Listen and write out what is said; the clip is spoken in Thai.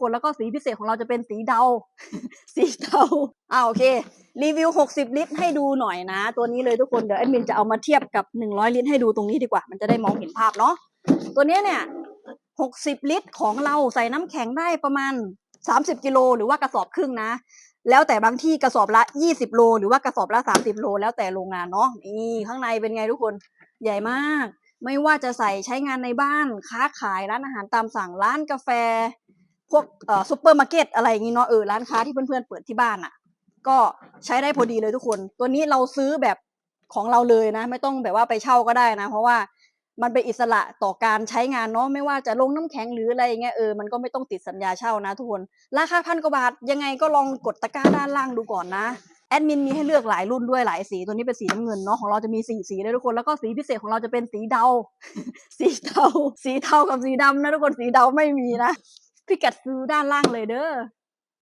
คนแล้วก็สีพิเศษของเราจะเป็นสีเทา สีเทาโอเครีวิว60ลิตรให้ดูหน่อยนะตัวนี้เลยทุกคนเดี๋ยวแอดมินจะเอามาเทียบกับ100ลิตรให้ดูตรงนี้ดีกว่ามันจะได้มองเห็นภาพเนาะตัวนี้เนี่ย60ลิตรของเราใส่น้ำแข็งได้ประมาณ30กิโลหรือว่ากระสอบครึ่งนะแล้วแต่บางที่กระสอบละ20โลหรือว่ากระสอบละ30โลแล้วแต่โรงงานเนาะนี่ข้างในเป็นไงทุกคนใหญ่มากไม่ว่าจะใส่ใช้งานในบ้านค้าขายร้านอาหารตามสั่งร้านกาแฟพวกซุปเปอร์มาร์เก็ตอะไรอย่างงี้เนาะร้านค้าที่เพื่อนๆเปิดที่บ้านอ่ะก็ใช้ได้พอดีเลยทุกคนตัวนี้เราซื้อแบบของเราเลยนะไม่ต้องแบบว่าไปเช่าก็ได้นะเพราะว่ามันเป็นอิสระต่อการใช้งานเนาะไม่ว่าจะลงน้ำแข็งหรืออะไรเงี้ยมันก็ไม่ต้องติดสัญญาเช่านะทุกคนราคา1,000 กว่าบาทยังไงก็ลองกดตะกร้าด้านล่างดูก่อนนะแอดมินมีให้เลือกหลายรุ่นด้วยหลายสีตัวนี้เป็นสีน้ำเงินเนาะของเราจะมี4สีเลยทุกคนแล้วก็สีพิเศษของเราจะเป็นสีเทา สีเทากับสีดำนะทุกคนสีดำไม่มีนะพิกัดซื้อด้านล่างเลยเด้อ